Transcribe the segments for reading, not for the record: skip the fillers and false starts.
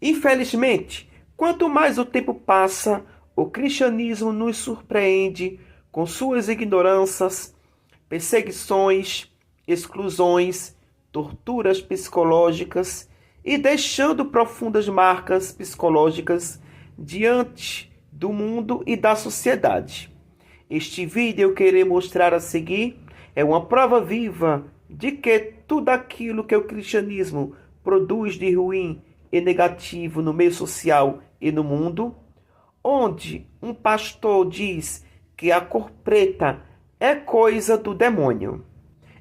Infelizmente, quanto mais o tempo passa, o cristianismo nos surpreende com suas ignorâncias, perseguições, exclusões, torturas psicológicas e deixando profundas marcas psicológicas diante do mundo e da sociedade. Este vídeo eu querer mostrar a seguir é uma prova viva de que tudo aquilo que o cristianismo produz de ruim e negativo no meio social e no mundo, onde um pastor diz que a cor preta é coisa do demônio.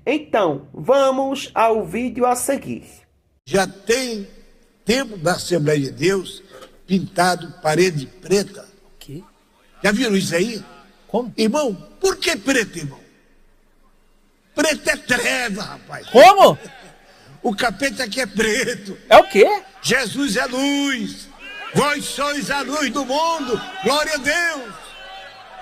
Então, vamos ao vídeo a seguir. Já tem tempo da Assembleia de Deus pintado parede preta. O quê? Já viram isso aí? Como? Irmão, por que preto, irmão? Preto é treva, rapaz. Como? O capeta aqui é preto. É o quê? Jesus é luz. Vós sois a luz do mundo. Glória a Deus.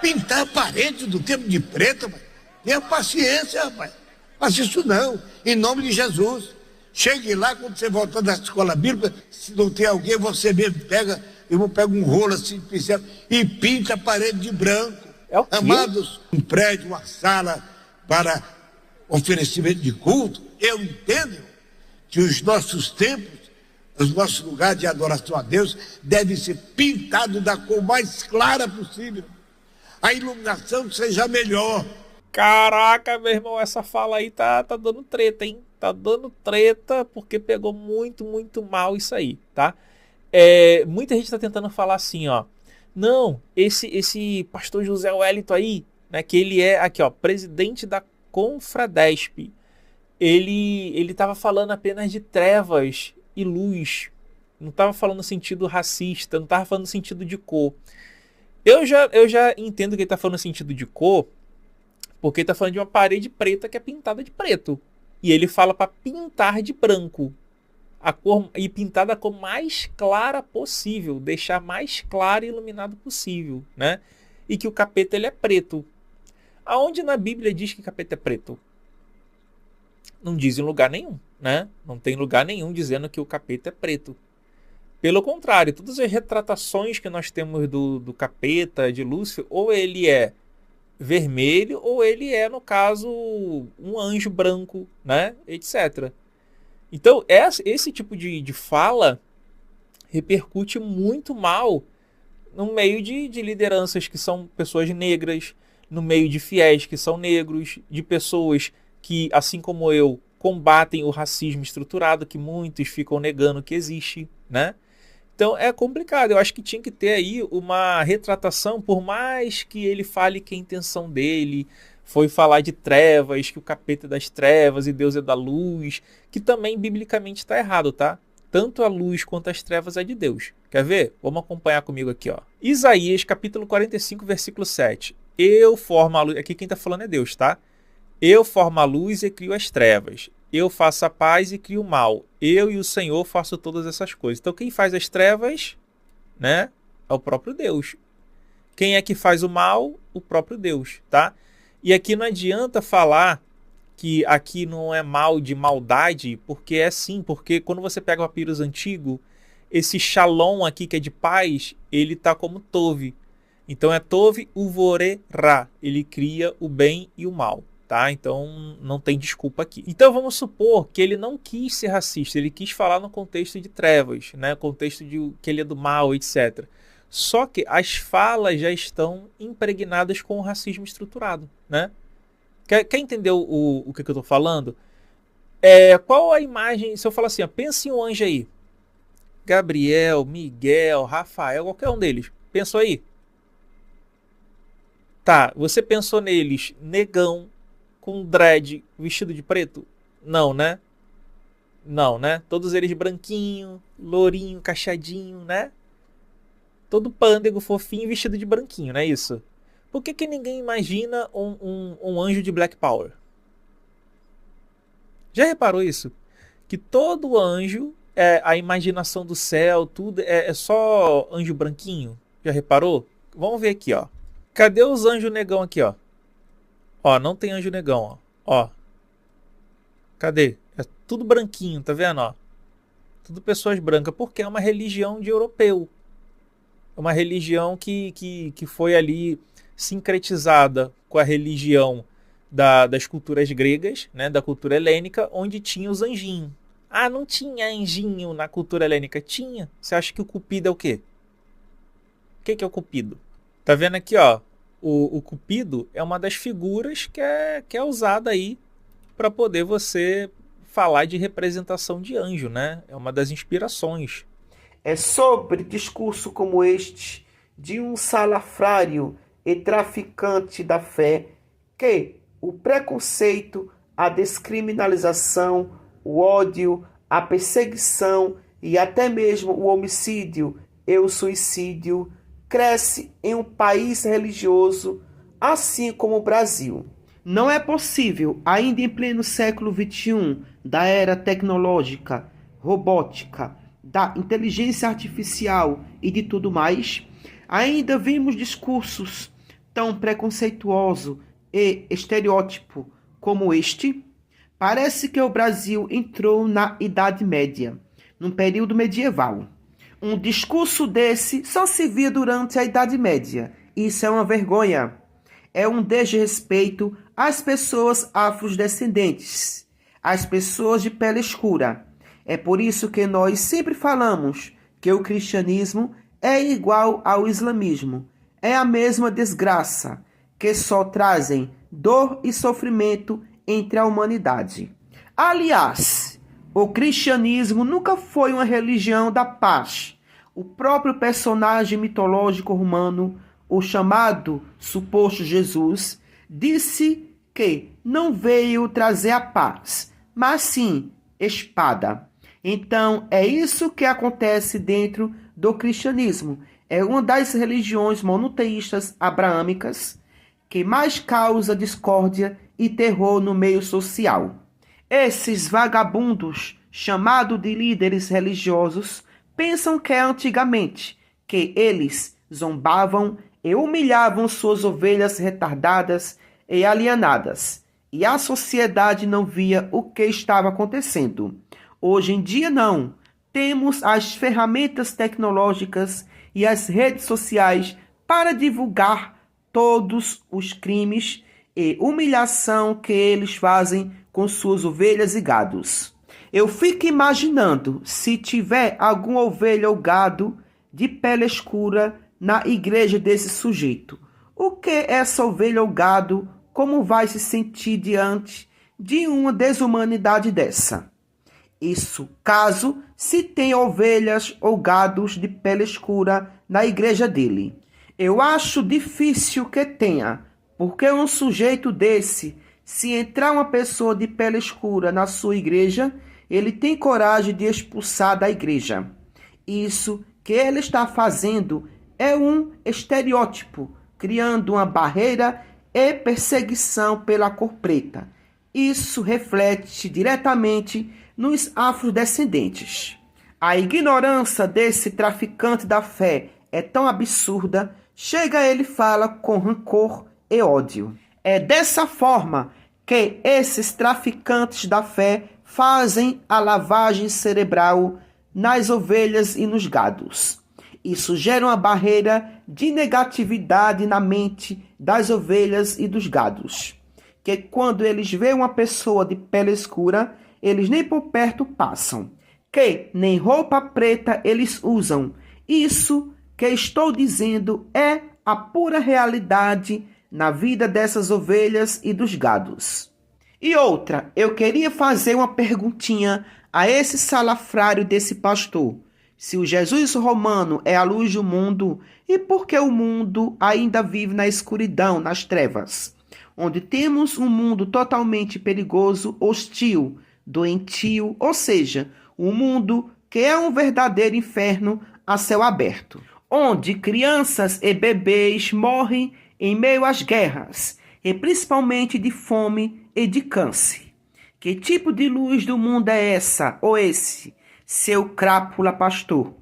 Pintar a parede do tempo de preto, rapaz. Tenha paciência, rapaz. Faça isso não. Em nome de Jesus. Chegue lá, quando você voltar da escola bíblica, se não tem alguém, você mesmo pega, eu pego um rolo assim, pincel, e pinta a parede de branco. É o quê? Amados, um prédio, uma sala para oferecimento de culto, eu entendo que os nossos templos, os nossos lugares de adoração a Deus, devem ser pintados da cor mais clara possível. A iluminação seja melhor. Caraca, meu irmão, essa fala aí tá dando treta, hein? Tá dando treta porque pegou muito mal isso aí, tá? Muita gente tá tentando falar assim, ó. Não, esse pastor José Wellington aí, né, que ele é, aqui ó, presidente da Confradesp, ele tava falando apenas de trevas e luz, não tava falando no sentido racista, não tava falando no sentido de cor. Eu já entendo que ele tá falando no sentido de cor, porque ele tá falando de uma parede preta que é pintada de preto. E ele fala para pintar de branco. A cor, e pintar da cor mais clara possível. Deixar mais claro e iluminado possível, né? E que o capeta ele é preto. Aonde na Bíblia diz que capeta é preto? Não diz em lugar nenhum, né? Não tem lugar nenhum dizendo que o capeta é preto. Pelo contrário, todas as retratações que nós temos do capeta, de Lúcifer, ou ele é vermelho, ou ele é, no caso, um anjo branco, né? Etc. Então, esse tipo de fala repercute muito mal no meio de lideranças que são pessoas negras, no meio de fiéis que são negros, de pessoas que, assim como eu, combatem o racismo estruturado, que muitos ficam negando que existe, né? Então é complicado, eu acho que tinha que ter aí uma retratação, por mais que ele fale que a intenção dele foi falar de trevas, que o capeta é das trevas e Deus é da luz, que também biblicamente está errado, tá? Tanto a luz quanto as trevas é de Deus. Quer ver? Vamos acompanhar comigo aqui, ó. Isaías, capítulo 45, versículo 7. Eu formo a luz, aqui quem está falando é Deus, tá? Eu formo a luz e crio as trevas. Eu faço a paz e crio o mal. Eu e o Senhor faço todas essas coisas. Então quem faz as trevas, né, é o próprio Deus. Quem é que faz o mal? O próprio Deus, tá? E aqui não adianta falar que aqui não é mal de maldade, porque é sim, porque quando você pega o papyrus antigo, esse shalom aqui que é de paz, ele tá como Tove. Então é Tove Uvore Ra. Ele cria o bem e o mal. Tá? Então não tem desculpa aqui. Então vamos supor que ele não quis ser racista, ele quis falar no contexto de trevas, né? Contexto de que ele é do mal, etc. Só que as falas já estão impregnadas com o racismo estruturado, né? Quer entender o que eu estou falando? Qual a imagem, se eu falar assim, ó, pense em um anjo aí, Gabriel, Miguel, Rafael, qualquer um deles, pensou aí? Tá, você pensou neles, negão, com dread, vestido de preto? Não, né? Não, né? Todos eles branquinho, lourinho, cacheadinho, né? Todo pândego, fofinho, vestido de branquinho, não é isso? Por que ninguém imagina um anjo de Black Power? Já reparou isso? Que todo anjo, a imaginação do céu, tudo é só anjo branquinho? Já reparou? Vamos ver aqui, ó. Cadê os anjos negão aqui, ó? Ó, não tem anjo negão, ó. Ó. Cadê? É tudo branquinho, tá vendo, ó? Tudo pessoas brancas, porque é uma religião de europeu. É uma religião que foi ali sincretizada com a religião das culturas gregas, né, da cultura helênica, onde tinha os anjinhos. Ah, não tinha anjinho na cultura helênica? Tinha. Você acha que o Cupido é o quê? O que é o Cupido? Tá vendo aqui, ó? O Cupido é uma das figuras que é usada aí para poder você falar de representação de anjo, né? É uma das inspirações. É sobre discurso como este de um salafrário e traficante da fé que o preconceito, a descriminalização, o ódio, a perseguição e até mesmo o homicídio e o suicídio cresce em um país religioso assim como o Brasil. Não é possível, ainda em pleno século XXI, da era tecnológica, robótica, da inteligência artificial e de tudo mais, ainda vimos discursos tão preconceituosos e estereótipo como este. Parece que o Brasil entrou na Idade Média, num período medieval. Um discurso desse só se via durante a Idade Média. Isso é uma vergonha. É um desrespeito às pessoas afrodescendentes, às pessoas de pele escura. É por isso que nós sempre falamos que o cristianismo é igual ao islamismo. É a mesma desgraça, que só trazem dor e sofrimento entre a humanidade. Aliás, o cristianismo nunca foi uma religião da paz. O próprio personagem mitológico romano, o chamado suposto Jesus, disse que não veio trazer a paz, mas sim espada. Então, é isso que acontece dentro do cristianismo. É uma das religiões monoteístas abraâmicas que mais causa discórdia e terror no meio social. Esses vagabundos, chamados de líderes religiosos, pensam que é antigamente, que eles zombavam e humilhavam suas ovelhas retardadas e alienadas, e a sociedade não via o que estava acontecendo. Hoje em dia não. Temos as ferramentas tecnológicas e as redes sociais para divulgar todos os crimes e humilhação que eles fazem com suas ovelhas e gados. Eu fico imaginando se tiver alguma ovelha ou gado de pele escura na igreja desse sujeito. O que essa ovelha ou gado, como vai se sentir diante de uma desumanidade dessa? Isso caso se tenha ovelhas ou gados de pele escura na igreja dele. Eu acho difícil que tenha, porque um sujeito desse, se entrar uma pessoa de pele escura na sua igreja, ele tem coragem de expulsar da igreja. Isso que ele está fazendo é um estereótipo, criando uma barreira e perseguição pela cor preta. Isso reflete diretamente nos afrodescendentes. A ignorância desse traficante da fé é tão absurda, chega ele fala com rancor e ódio. É dessa forma que esses traficantes da fé fazem a lavagem cerebral nas ovelhas e nos gados. Isso gera uma barreira de negatividade na mente das ovelhas e dos gados, que quando eles veem uma pessoa de pele escura, eles nem por perto passam, que nem roupa preta eles usam. Isso que estou dizendo é a pura realidade na vida dessas ovelhas e dos gados. E outra, eu queria fazer uma perguntinha a esse salafrário desse pastor. Se o Jesus romano é a luz do mundo, e por que o mundo ainda vive na escuridão, nas trevas? Onde temos um mundo totalmente perigoso, hostil, doentio, ou seja, um mundo que é um verdadeiro inferno a céu aberto, onde crianças e bebês morrem em meio às guerras, e principalmente de fome e de câncer. Que tipo de luz do mundo é essa, ou esse, seu crápula pastor?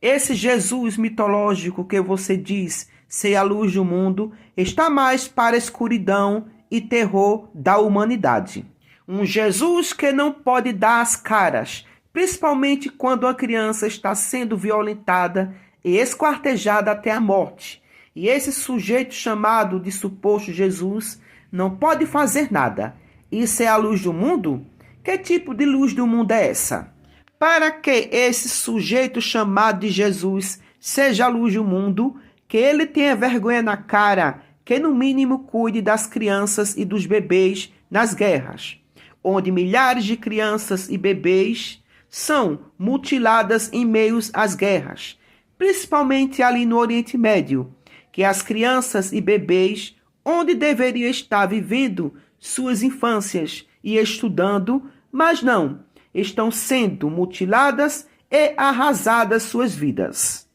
Esse Jesus mitológico que você diz ser a luz do mundo está mais para a escuridão e terror da humanidade. Um Jesus que não pode dar as caras, principalmente quando a criança está sendo violentada e esquartejada até a morte. E esse sujeito chamado de suposto Jesus não pode fazer nada. Isso é a luz do mundo? Que tipo de luz do mundo é essa? Para que esse sujeito chamado de Jesus seja a luz do mundo, que ele tenha vergonha na cara, que no mínimo cuide das crianças e dos bebês nas guerras, onde milhares de crianças e bebês são mutiladas em meio às guerras, principalmente ali no Oriente Médio, que as crianças e bebês, onde deveriam estar vivendo suas infâncias e estudando, mas não, estão sendo mutiladas e arrasadas suas vidas.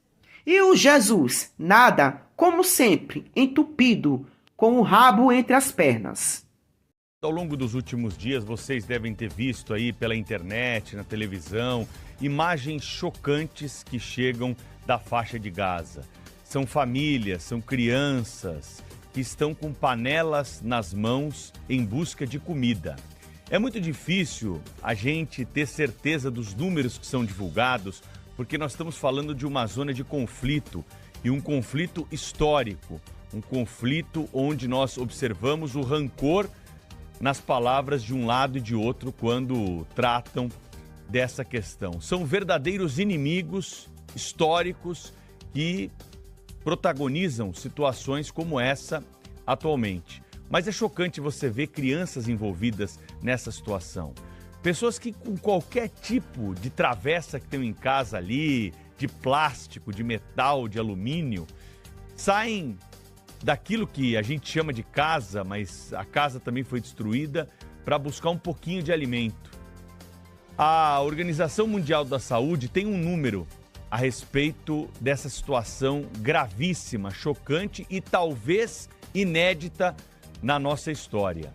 E o Jesus, nada, como sempre, entupido, com o rabo entre as pernas. Ao longo dos últimos dias, vocês devem ter visto aí pela internet, na televisão, imagens chocantes que chegam da faixa de Gaza. São famílias, são crianças que estão com panelas nas mãos em busca de comida. É muito difícil a gente ter certeza dos números que são divulgados, porque nós estamos falando de uma zona de conflito e um conflito histórico, um conflito onde nós observamos o rancor nas palavras de um lado e de outro quando tratam dessa questão. São verdadeiros inimigos históricos que protagonizam situações como essa atualmente. Mas é chocante você ver crianças envolvidas nessa situação. Pessoas que com qualquer tipo de travessa que tem em casa ali, de plástico, de metal, de alumínio, saem daquilo que a gente chama de casa, mas a casa também foi destruída, para buscar um pouquinho de alimento. A Organização Mundial da Saúde tem um número a respeito dessa situação gravíssima, chocante e talvez inédita na nossa história.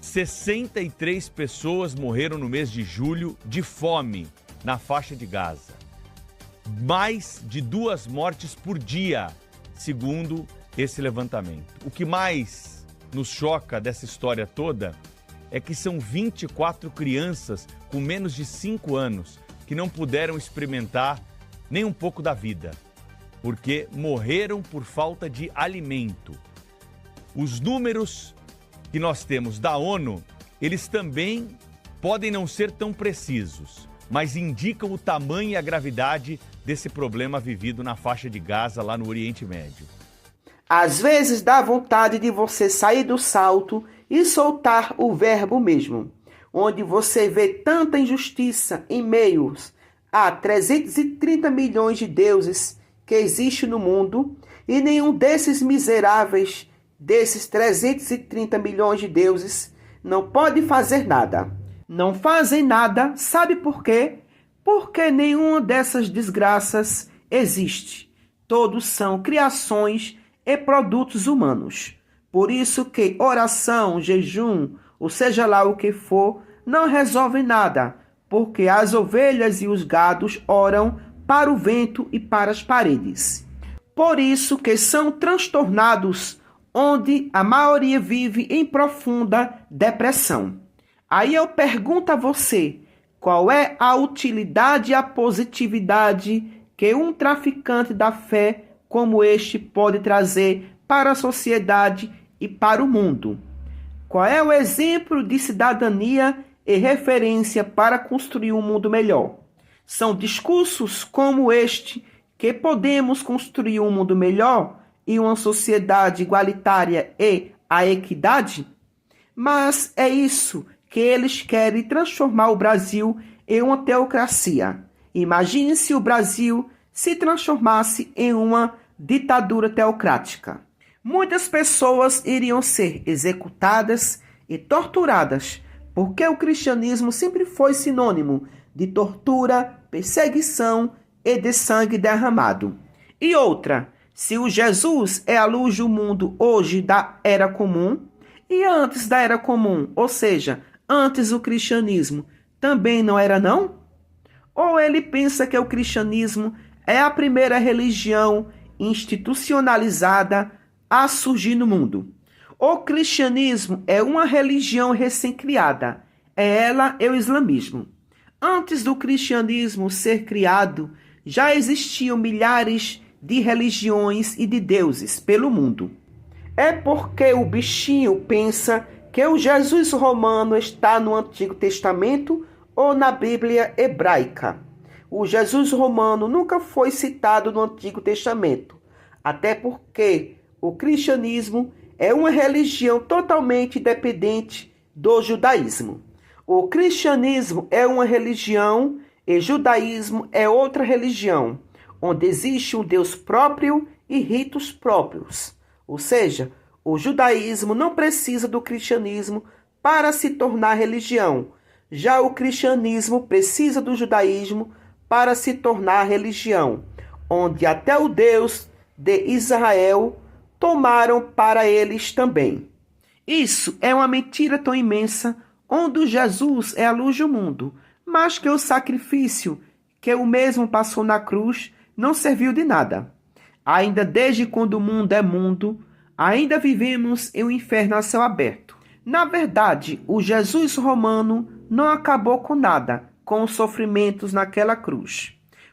63 pessoas morreram no mês de julho de fome na faixa de Gaza. Mais de 2 mortes por dia, segundo esse levantamento. O que mais nos choca dessa história toda é que são 24 crianças com menos de 5 anos que não puderam experimentar nem um pouco da vida, porque morreram por falta de alimento. Os números que nós temos da ONU, eles também podem não ser tão precisos, mas indicam o tamanho e a gravidade desse problema vivido na faixa de Gaza, lá no Oriente Médio. Às vezes dá vontade de você sair do salto e soltar o verbo mesmo, onde você vê tanta injustiça em meio a 330 milhões de deuses que existem no mundo, e nenhum desses miseráveis, desses 330 milhões de deuses, não pode fazer nada. Não fazem nada, sabe por quê? Porque nenhuma dessas desgraças existe. Todos são criações e produtos humanos. Por isso que oração, jejum, ou seja lá o que for, não resolvem nada, porque as ovelhas e os gados oram para o vento e para as paredes. Por isso que são transtornados, onde a maioria vive em profunda depressão. Aí eu pergunto a você, qual é a utilidade e a positividade que um traficante da fé como este pode trazer para a sociedade e para o mundo? Qual é o exemplo de cidadania e referência para construir um mundo melhor? São discursos como este que podemos construir um mundo melhor e uma sociedade igualitária e a equidade? Mas é isso que eles querem, transformar o Brasil em uma teocracia. Imagine se o Brasil se transformasse em uma ditadura teocrática. Muitas pessoas iriam ser executadas e torturadas, porque o cristianismo sempre foi sinônimo de tortura, perseguição e de sangue derramado. E outra, se o Jesus é a luz do mundo hoje da Era Comum, e antes da Era Comum, ou seja, antes o cristianismo, também não era não? Ou ele pensa que o cristianismo é a primeira religião institucionalizada a surgir no mundo? O cristianismo é uma religião recém-criada, é ela e o islamismo. Antes do cristianismo ser criado, já existiam milhares de religiões e de deuses pelo mundo. É porque o bichinho pensa que o Jesus romano está no Antigo Testamento ou na Bíblia hebraica. O Jesus romano nunca foi citado no Antigo Testamento, até porque o cristianismo é uma religião totalmente dependente do judaísmo. O cristianismo é uma religião e judaísmo é outra religião, onde existe um Deus próprio e ritos próprios. Ou seja, o judaísmo não precisa do cristianismo para se tornar religião. Já o cristianismo precisa do judaísmo para se tornar religião, onde até o Deus de Israel tomaram para eles também. Isso é uma mentira tão imensa, onde Jesus é a luz do mundo, mas que o sacrifício que o mesmo passou na cruz não serviu de nada. Ainda desde quando o mundo é mundo, ainda vivemos em um inferno a céu aberto. Na verdade, o Jesus romano não acabou com nada, com os sofrimentos naquela cruz,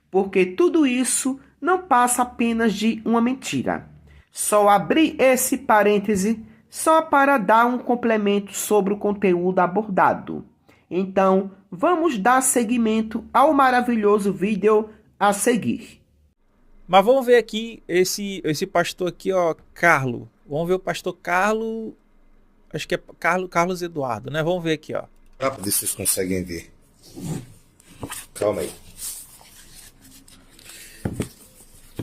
porque tudo isso não passa apenas de uma mentira. Só abri esse parêntese só para dar um complemento sobre o conteúdo abordado. Então, vamos dar seguimento ao maravilhoso vídeo a seguir. Mas vamos ver aqui esse pastor aqui, ó, Carlos. Vamos ver o pastor Carlos, acho que é Carlos Eduardo, né? Vamos ver aqui, ó. Para ver se vocês conseguem ver. Calma aí.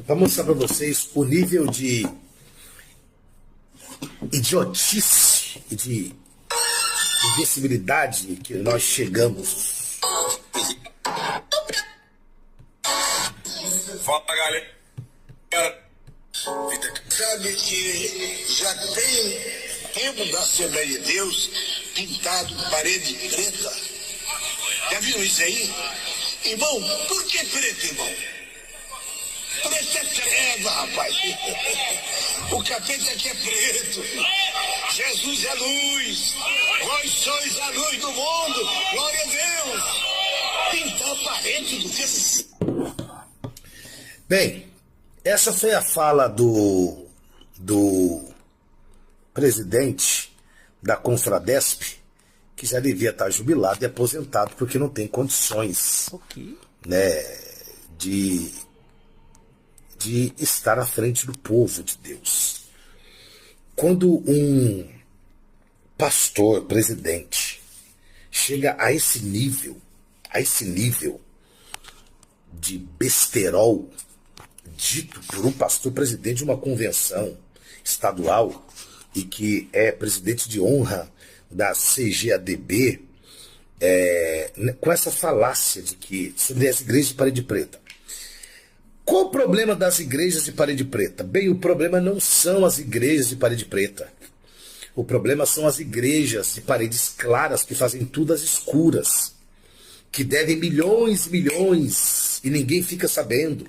Vou mostrar para vocês o nível de idiotice e de invencibilidade que nós chegamos. Fala, galera. Sabe que já tem tempo da Assembleia de Deus pintado parede preta? Já viram isso aí? Irmão, por que preto, irmão? Preto é treva, rapaz. O capeta aqui é preto. Jesus é luz. Vós sois a luz do mundo. Glória a Deus. Pintar a parede do que... Bem, essa foi a fala do presidente da Confradesp, que já devia estar jubilado e aposentado porque não tem condições, né, de estar à frente do povo de Deus. Quando um pastor, presidente, chega a esse nível de besterol, dito por um pastor presidente de uma convenção estadual e que é presidente de honra da CGADB, com essa falácia de que sobre as igrejas de parede preta. Qual o problema das igrejas de parede preta? Bem, o problema não são as igrejas de parede preta. O problema são as igrejas de paredes claras que fazem tudo às escuras, que devem milhões e milhões e ninguém fica sabendo,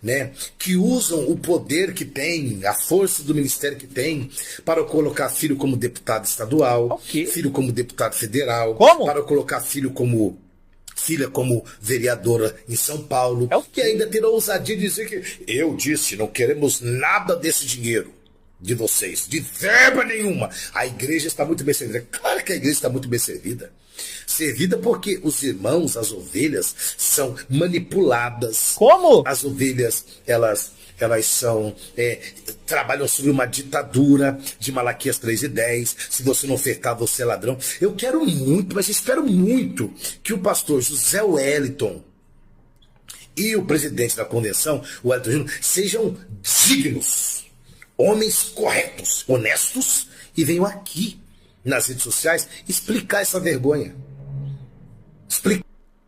né? Que usam o poder que tem, a força do ministério que tem, para colocar filho como deputado estadual, filho como deputado federal, para colocar filha como vereadora em São Paulo, e ainda ter a ousadia de dizer que eu disse, não queremos nada desse dinheiro de vocês, de verba nenhuma. A igreja está muito bem servida. Claro que a igreja está muito bem servida. Servida porque os irmãos, as ovelhas, são manipuladas. Como? As ovelhas, elas são, trabalham sob uma ditadura de Malaquias 3:10. Se você não ofertar, você é ladrão. Eu quero muito, mas espero muito que o pastor José Wellington e o presidente da convenção, o Wellington Júnior, sejam dignos, homens corretos, honestos, e venham aqui nas redes sociais explicar essa vergonha.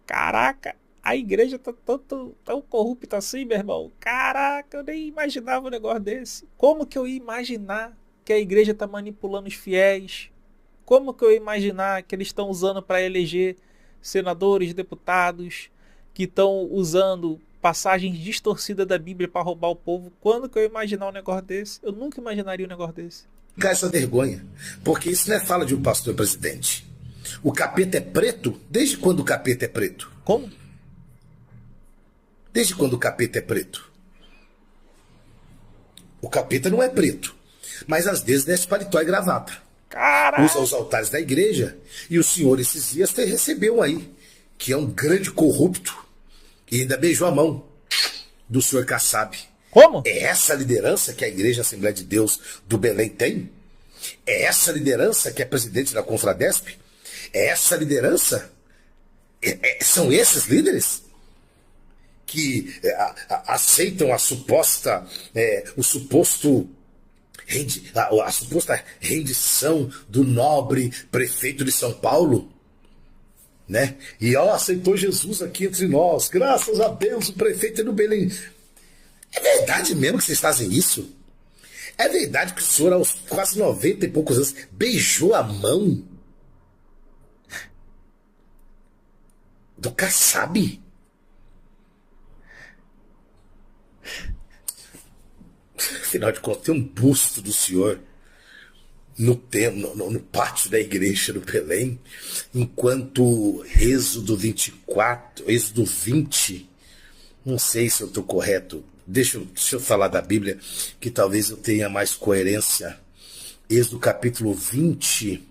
Caraca, a igreja tá tão corrupta assim, meu irmão. Caraca, eu nem imaginava um negócio desse. Como que eu ia imaginar que a igreja tá manipulando os fiéis? Como que eu ia imaginar que eles estão usando para eleger senadores, deputados, que estão usando passagens distorcidas da Bíblia para roubar o povo? Quando que eu ia imaginar um negócio desse? Eu nunca imaginaria um negócio desse. Essa vergonha, porque isso não é fala de um pastor presidente. O capeta é preto? Desde quando o capeta é preto? Como? Desde quando o capeta é preto? O capeta não é preto, mas às vezes veste paletó e gravata. Caralho! Usa os altares da igreja. E o senhor esses dias recebeu aí, que é um grande corrupto, e ainda beijou a mão do senhor Kassab. Como? É essa a liderança que a Igreja Assembleia de Deus do Belém tem? É essa a liderança que é presidente da Confradesp? É essa a liderança? São esses líderes que aceitam a suposta rendição do nobre prefeito de São Paulo, né? E aceitou Jesus aqui entre nós, graças a Deus, o prefeito é do Belém. É verdade mesmo que vocês fazem isso? É verdade que o senhor, aos quase 90 e poucos anos, beijou a mão do Kassab? Afinal de contas, tem um busto do senhor no pátio da igreja do Belém, enquanto Êxodo 24, Êxodo 20, não sei se eu estou correto, deixa eu falar da Bíblia, que talvez eu tenha mais coerência. Êxodo capítulo 20,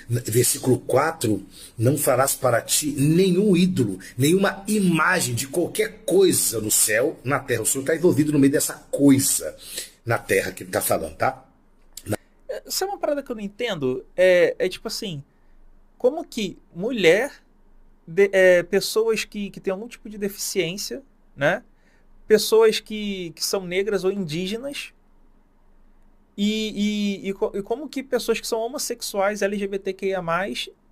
versículo 4, não farás para ti nenhum ídolo, nenhuma imagem de qualquer coisa no céu, na terra. O senhor está envolvido no meio dessa coisa na terra que ele está falando, tá? Isso é uma parada que eu não entendo. É tipo assim, como que mulher, pessoas que têm algum tipo de deficiência, né? Pessoas que são negras ou indígenas, e como que pessoas que são homossexuais, LGBTQIA+,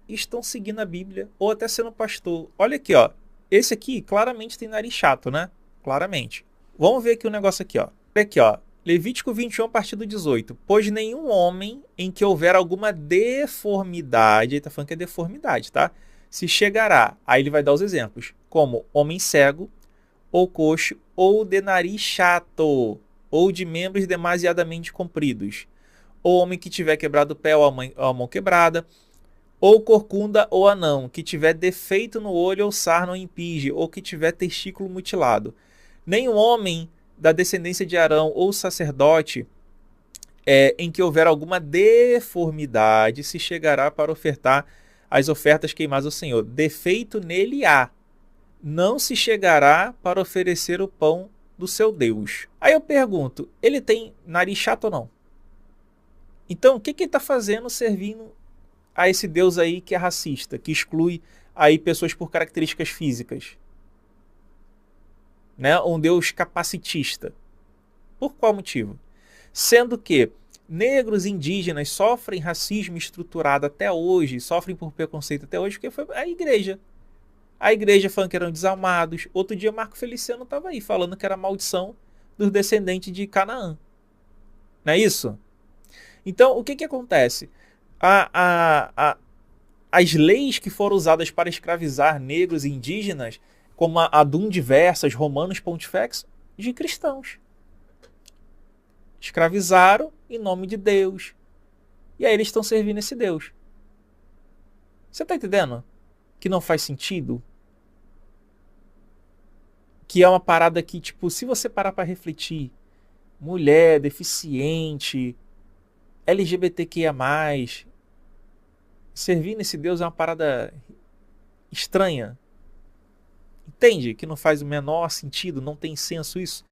estão seguindo a Bíblia, ou até sendo pastor. Olha aqui, ó. Esse aqui claramente tem nariz chato, né? Claramente. Vamos ver aqui o negócio aqui, ó. Olha aqui, ó. Levítico 21, a partir do 18. Pois nenhum homem em que houver alguma deformidade, ele tá falando que é deformidade, tá? Se chegará, aí ele vai dar os exemplos, como homem cego, ou coxo, ou de nariz chato, ou de membros demasiadamente compridos, ou homem que tiver quebrado o pé ou a mão quebrada, ou corcunda ou anão, que tiver defeito no olho ou sarna ou impige, ou que tiver testículo mutilado. Nenhum homem da descendência de Arão ou sacerdote em que houver alguma deformidade se chegará para ofertar as ofertas queimadas ao Senhor. Defeito nele há. Não se chegará para oferecer o pão do seu Deus. Aí eu pergunto, ele tem nariz chato ou não? Então, o que ele está fazendo servindo a esse Deus aí que é racista, que exclui aí pessoas por características físicas? Né? Um Deus capacitista. Por qual motivo? Sendo que negros e indígenas sofrem racismo estruturado até hoje, sofrem por preconceito até hoje, porque foi a igreja. A igreja falando que eram desalmados. Outro dia Marco Feliciano estava aí falando que era maldição dos descendentes de Canaã. Não é isso? Então, o que acontece? As leis que foram usadas para escravizar negros e indígenas, como a Dum Diversas, Romanos Pontifex, de cristãos. Escravizaram em nome de Deus. E aí eles estão servindo esse Deus. Você está entendendo? Que não faz sentido? Que é uma parada que, tipo, se você parar para refletir, mulher, deficiente, LGBTQIA+, servir nesse Deus é uma parada estranha. Entende? Que não faz o menor sentido, não tem senso isso.